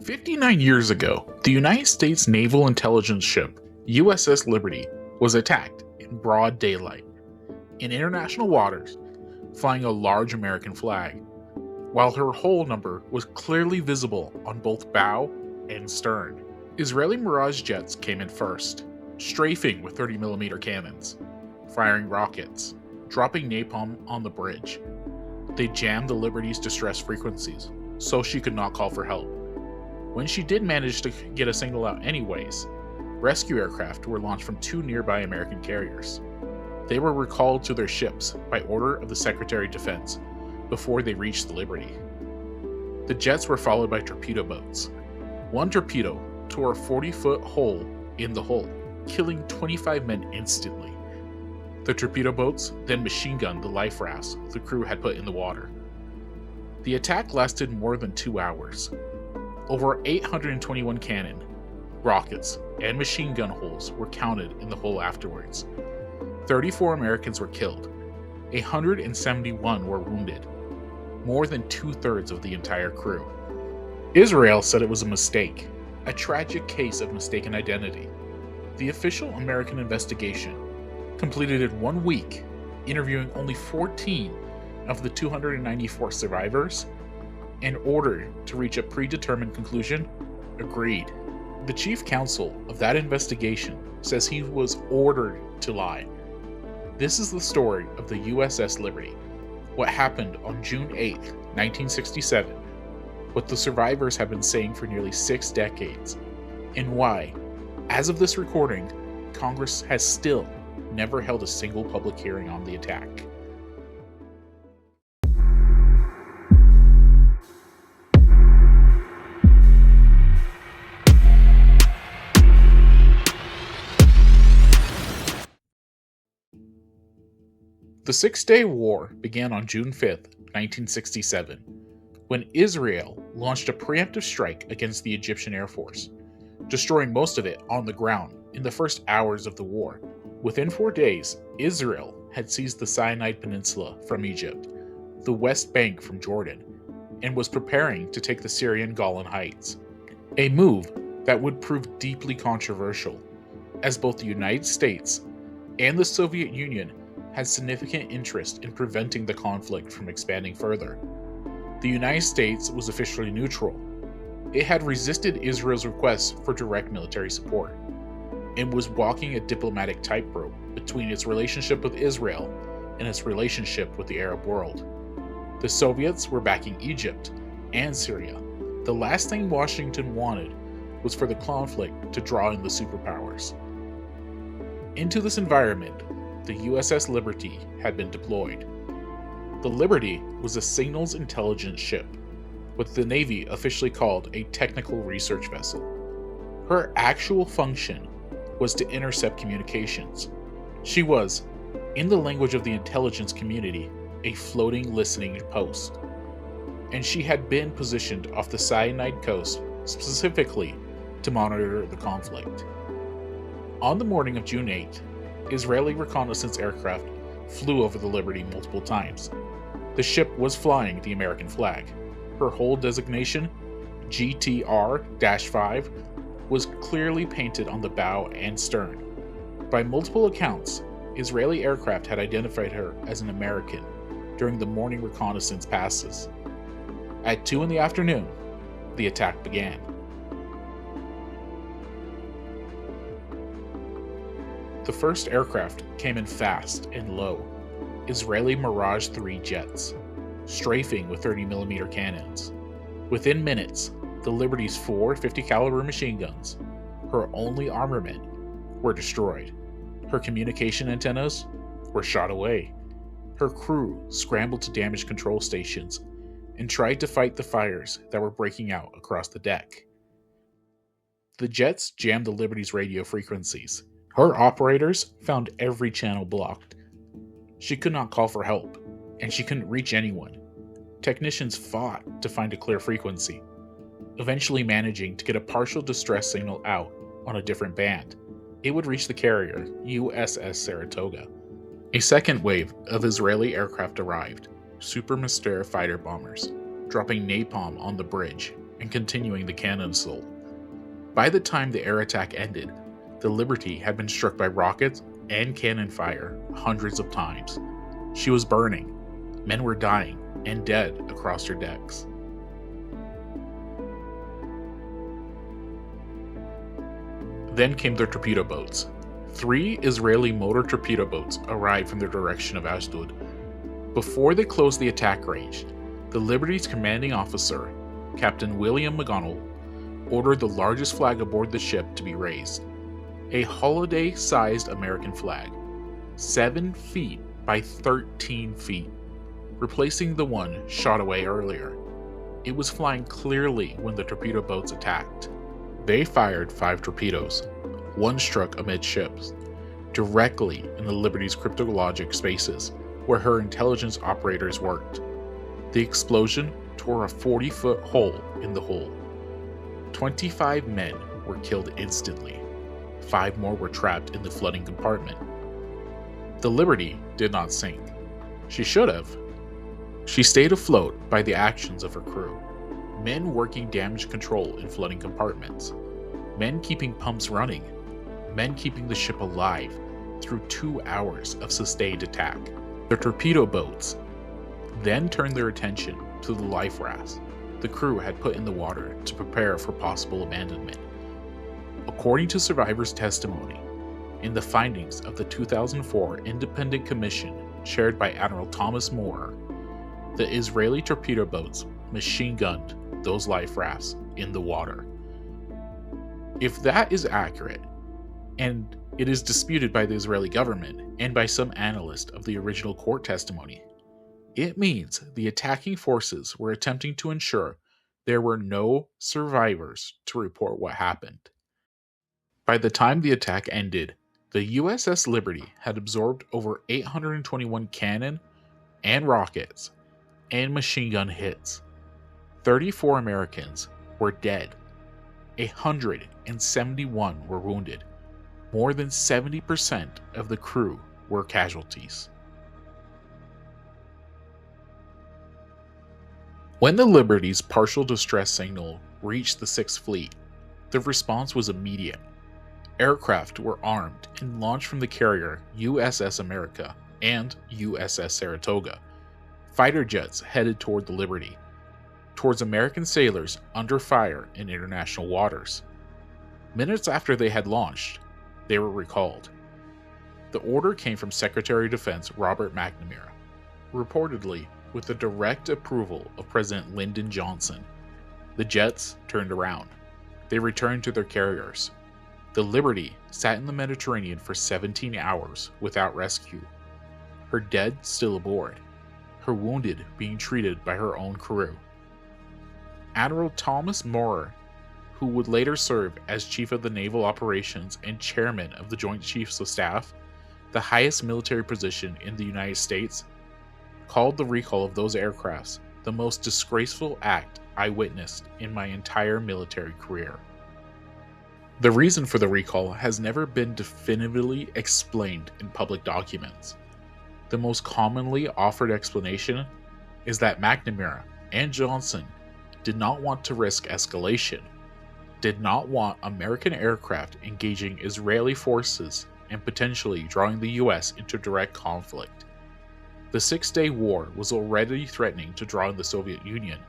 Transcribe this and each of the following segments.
59 years ago, the United States naval intelligence ship USS Liberty was attacked in broad daylight in international waters, flying a large American flag, while her hull number was clearly visible on both bow and stern. Israeli Mirage jets came in first, strafing with 30mm cannons, firing rockets, dropping napalm on the bridge. They jammed the Liberty's distress frequencies, so she could not call for help. When she did manage to get a signal out anyways, rescue aircraft were launched from two nearby American carriers. They were recalled to their ships by order of the Secretary of Defense before they reached the Liberty. The jets were followed by torpedo boats. One torpedo tore a 40-foot hole in the hull, killing 25 men instantly. The torpedo boats then machine gunned the life rafts the crew had put in the water. The attack lasted more than 2 hours. Over 821 cannon, rockets, and machine gun holes were counted in the hull afterwards. 34 Americans were killed. 171 were wounded. More than 2/3 of the entire crew. Israel said it was a mistake, a tragic case of mistaken identity. The official American investigation completed in 1 week, interviewing only 14 of the 294 survivors, and ordered to reach a predetermined conclusion, agreed. The chief counsel of that investigation says he was ordered to lie. This is the story of the USS Liberty, what happened on June 8, 1967, what the survivors have been saying for nearly 6 decades, and why, as of this recording, Congress has still never held a single public hearing on the attack. The Six-Day War began on June 5, 1967, when Israel launched a preemptive strike against the Egyptian Air Force, destroying most of it on the ground in the first hours of the war. Within 4 days, Israel had seized the Sinai Peninsula from Egypt, the West Bank from Jordan, and was preparing to take the Syrian Golan Heights, a move that would prove deeply controversial, as both the United States and the Soviet Union had significant interest in preventing the conflict from expanding further. The United States was officially neutral. It had resisted Israel's requests for direct military support, and was walking a diplomatic tightrope between its relationship with Israel and its relationship with the Arab world. The Soviets were backing Egypt and Syria. The last thing Washington wanted was for the conflict to draw in the superpowers. Into this environment, the USS Liberty had been deployed. The Liberty was a signals intelligence ship, what the Navy officially called a technical research vessel. Her actual function was to intercept communications. She was, in the language of the intelligence community, a floating listening post. And she had been positioned off the Sinai coast specifically to monitor the conflict. On the morning of June 8, Israeli reconnaissance aircraft flew over the Liberty multiple times. The ship was flying the American flag. Her hull designation, GTR-5, was clearly painted on the bow and stern. By multiple accounts, Israeli aircraft had identified her as an American during the morning reconnaissance passes. At 2 in the afternoon, the attack began. The first aircraft came in fast and low, Israeli Mirage 3 jets, strafing with 30mm cannons. Within minutes, the Liberty's 4 50-caliber machine guns, her only armament, were destroyed. Her communication antennas were shot away. Her crew scrambled to damage control stations and tried to fight the fires that were breaking out across the deck. The jets jammed the Liberty's radio frequencies. Her operators found every channel blocked. She could not call for help, and she couldn't reach anyone. Technicians fought to find a clear frequency, eventually managing to get a partial distress signal out on a different band. It would reach the carrier, USS Saratoga. A second wave of Israeli aircraft arrived, Super Myster fighter bombers, dropping napalm on the bridge and continuing the cannon assault. By the time the air attack ended, the Liberty had been struck by rockets and cannon fire hundreds of times. She was burning. Men were dying and dead across her decks. Then came the torpedo boats. 3 Israeli motor torpedo boats arrived from the direction of Ashdod. Before they closed the attack range, the Liberty's commanding officer, Captain William McGonnell, ordered the largest flag aboard the ship to be raised. A holiday-sized American flag, 7 feet by 13 feet, replacing the one shot away earlier. It was flying clearly when the torpedo boats attacked. They fired 5 torpedoes. One struck amidships, directly in the Liberty's cryptologic spaces, where her intelligence operators worked. The explosion tore a 40-foot hole in the hull. 25 men were killed instantly. 5 more were trapped in the flooding compartment. The Liberty did not sink. She should have. She stayed afloat by the actions of her crew. Men working damage control in flooding compartments. Men keeping pumps running. Men keeping the ship alive through 2 hours of sustained attack. The torpedo boats then turned their attention to the life rafts the crew had put in the water to prepare for possible abandonment. According to survivors' testimony, in the findings of the 2004 Independent Commission chaired by Admiral Thomas Moore, the Israeli torpedo boats machine-gunned those life rafts in the water. If that is accurate, and it is disputed by the Israeli government and by some analysts of the original court testimony, it means the attacking forces were attempting to ensure there were no survivors to report what happened. By the time the attack ended, the USS Liberty had absorbed over 821 cannon and rockets and machine gun hits. 34 Americans were dead. 171 were wounded. More than 70% of the crew were casualties. When the Liberty's partial distress signal reached the Sixth Fleet, the response was immediate. Aircraft were armed and launched from the carrier USS America and USS Saratoga. Fighter jets headed toward the Liberty, towards American sailors under fire in international waters. Minutes after they had launched, they were recalled. The order came from Secretary of Defense Robert McNamara, reportedly with the direct approval of President Lyndon Johnson. The jets turned around. They returned to their carriers. The Liberty sat in the Mediterranean for 17 hours without rescue, her dead still aboard, her wounded being treated by her own crew. Admiral Thomas Moore, who would later serve as Chief of the Naval Operations and Chairman of the Joint Chiefs of Staff, the highest military position in the United States, called the recall of those aircrafts the most disgraceful act I witnessed in my entire military career. The reason for the recall has never been definitively explained in public documents. The most commonly offered explanation is that McNamara and Johnson did not want to risk escalation, did not want American aircraft engaging Israeli forces and potentially drawing the US into direct conflict. The Six-Day War was already threatening to draw in the Soviet Union.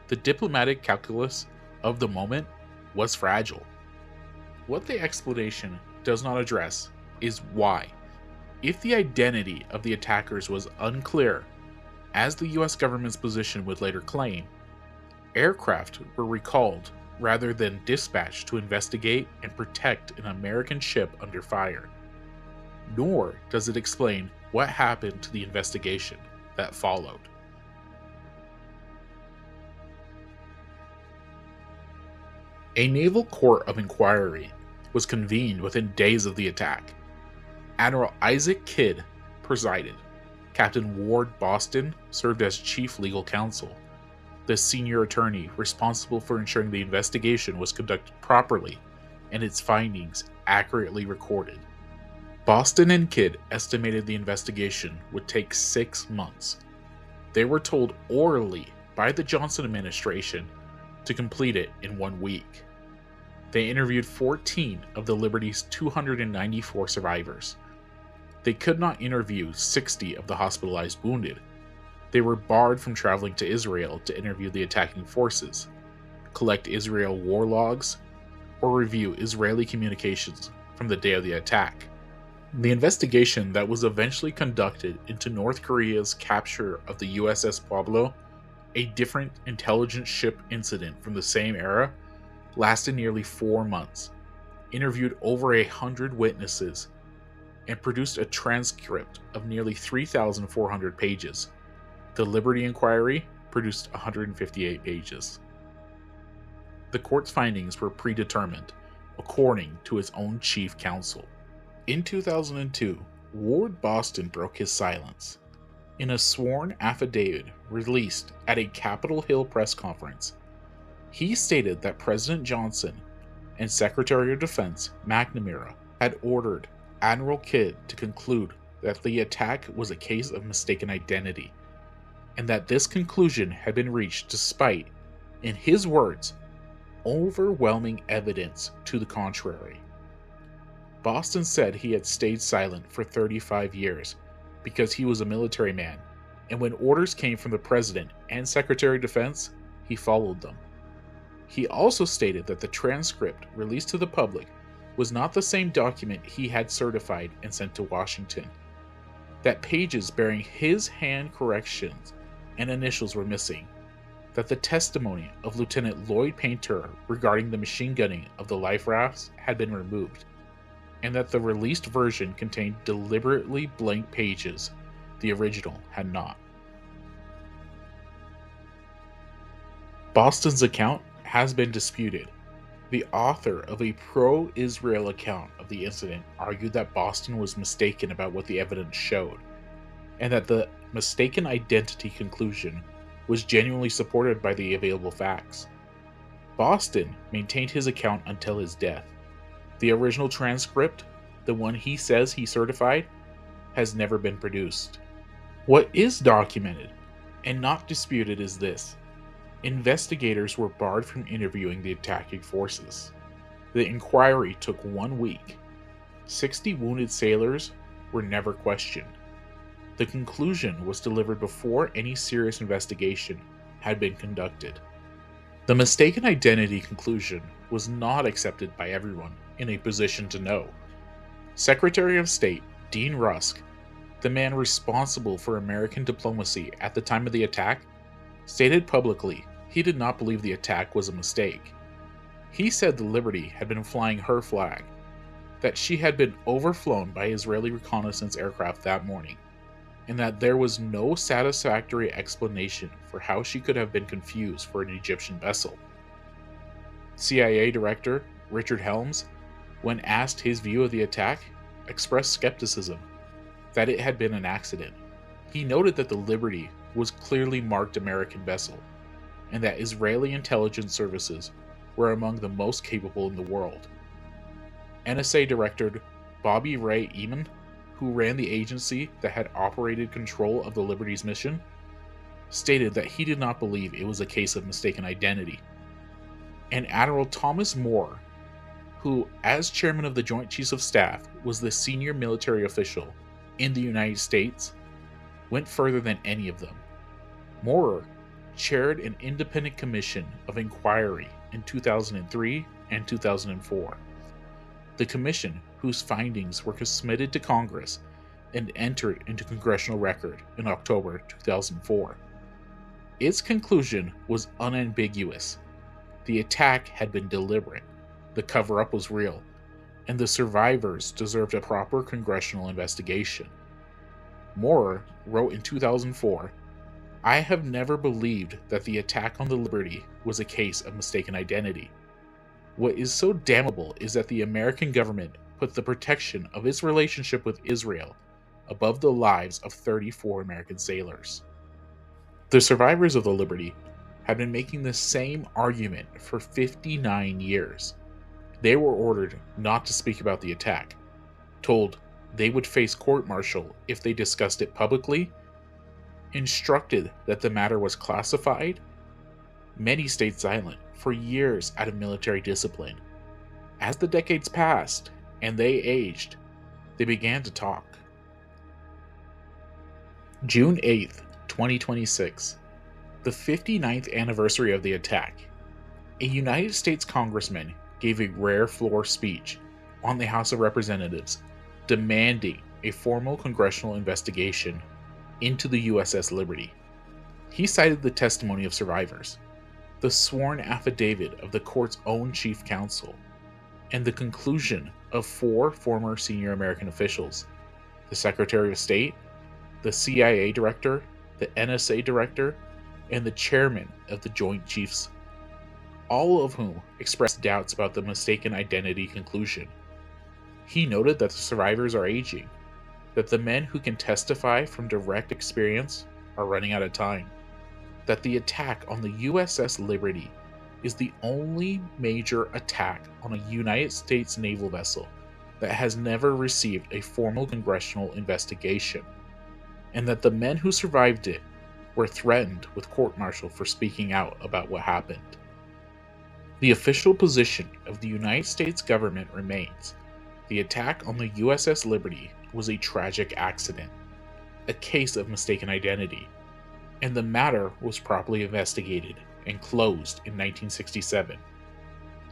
The diplomatic calculus of the moment was fragile. What the explanation does not address is why, if the identity of the attackers was unclear, as the US government's position would later claim, aircraft were recalled rather than dispatched to investigate and protect an American ship under fire. Nor does it explain what happened to the investigation that followed. A naval court of inquiry was convened within days of the attack. Admiral Isaac Kidd presided. Captain Ward Boston served as chief legal counsel, the senior attorney responsible for ensuring the investigation was conducted properly and its findings accurately recorded. Boston and Kidd estimated the investigation would take 6 months. They were told orally by the Johnson administration to complete it in 1 week. They interviewed 14 of the Liberty's 294 survivors. They could not interview 60 of the hospitalized wounded. They were barred from traveling to Israel to interview the attacking forces, collect Israel war logs, or review Israeli communications from the day of the attack. The investigation that was eventually conducted into North Korea's capture of the USS Pueblo, a different intelligence ship incident from the same era, lasted nearly 4 months, interviewed over 100 witnesses, and produced a transcript of nearly 3,400 pages. The Liberty Inquiry produced 158 pages. The court's findings were predetermined, according to its own chief counsel. In 2002, Ward Boston broke his silence. In a sworn affidavit released at a Capitol Hill press conference, he stated that President Johnson and Secretary of Defense McNamara had ordered Admiral Kidd to conclude that the attack was a case of mistaken identity, and that this conclusion had been reached despite, in his words, overwhelming evidence to the contrary. Boston said he had stayed silent for 35 years because he was a military man, and when orders came from the President and Secretary of Defense, he followed them. He also stated that the transcript released to the public was not the same document he had certified and sent to Washington, that pages bearing his hand corrections and initials were missing, that the testimony of Lieutenant Lloyd Painter regarding the machine gunning of the life rafts had been removed, and that the released version contained deliberately blank pages the original had not. Boston's account has been disputed. The author of a pro-Israel account of the incident argued that Boston was mistaken about what the evidence showed, and that the mistaken identity conclusion was genuinely supported by the available facts. Boston maintained his account until his death. The original transcript, the one he says he certified, has never been produced. What is documented and not disputed is this: investigators were barred from interviewing the attacking forces. The inquiry took 1 week. 60 wounded sailors were never questioned. The conclusion was delivered before any serious investigation had been conducted. The mistaken identity conclusion was not accepted by everyone in a position to know. Secretary of State Dean Rusk, the man responsible for American diplomacy at the time of the attack, stated publicly he did not believe the attack was a mistake. He said the Liberty had been flying her flag, that she had been overflown by Israeli reconnaissance aircraft that morning, and that there was no satisfactory explanation for how she could have been confused for an Egyptian vessel. CIA Director Richard Helms, when asked his view of the attack, expressed skepticism that it had been an accident. He noted that the Liberty was clearly marked American vessel, and that Israeli intelligence services were among the most capable in the world. NSA Director Bobby Ray Eamon, who ran the agency that had operated control of the Liberty's mission, stated that he did not believe it was a case of mistaken identity. And Admiral Thomas Moore, who, as chairman of the Joint Chiefs of Staff, was the senior military official in the United States, went further than any of them. Moore chaired an independent commission of inquiry in 2003 and 2004. The commission, whose findings were submitted to Congress and entered into congressional record in October 2004. Its conclusion was unambiguous. The attack had been deliberate, the cover-up was real, and the survivors deserved a proper congressional investigation. Moore wrote in 2004, "I have never believed that the attack on the Liberty was a case of mistaken identity. What is so damnable is that the American government put the protection of its relationship with Israel above the lives of 34 American sailors." The survivors of the Liberty had been making the same argument for 59 years. They were ordered not to speak about the attack, told they would face court-martial if they discussed it publicly, instructed that the matter was classified. Many stayed silent for years out of military discipline. As the decades passed and they aged, they began to talk. June 8th, 2026, the 59th anniversary of the attack. A United States congressman gave a rare floor speech on the House of Representatives demanding a formal congressional investigation into the USS Liberty. He cited the testimony of survivors, the sworn affidavit of the court's own chief counsel, and the conclusion of 4 former senior American officials: the Secretary of State, the CIA director, the NSA director, and the chairman of the Joint Chiefs, all of whom expressed doubts about the mistaken identity conclusion. He noted that the survivors are aging, that the men who can testify from direct experience are running out of time, that the attack on the USS Liberty is the only major attack on a United States naval vessel that has never received a formal congressional investigation, and that the men who survived it were threatened with court-martial for speaking out about what happened. The official position of the United States government remains: the attack on the USS Liberty was a tragic accident, a case of mistaken identity, and the matter was properly investigated and closed in 1967.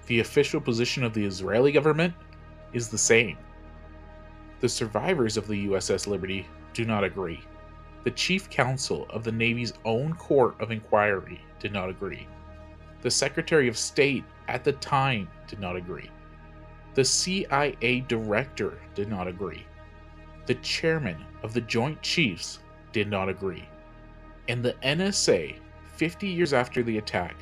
The official position of the Israeli government is the same. The survivors of the USS Liberty do not agree. The chief counsel of the Navy's own court of inquiry did not agree. The Secretary of State at the time did not agree. The CIA director did not agree. The chairman of the Joint Chiefs did not agree. And the NSA, 50 years after the attack,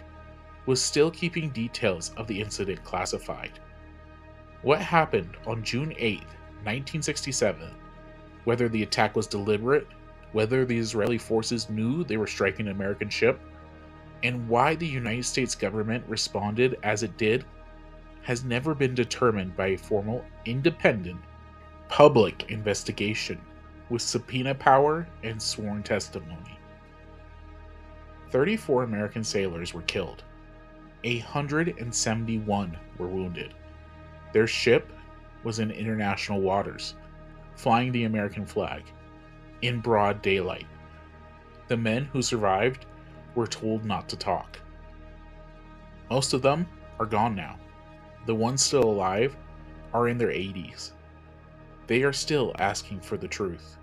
was still keeping details of the incident classified. What happened on June 8, 1967, whether the attack was deliberate, whether the Israeli forces knew they were striking an American ship, and why the United States government responded as it did, has never been determined by a formal, independent, public investigation with subpoena power and sworn testimony. 34 American sailors were killed. 171 were wounded. Their ship was in international waters, flying the American flag, in broad daylight. The men who survived were told not to talk. Most of them are gone now. The ones still alive are in their 80s. They are still asking for the truth.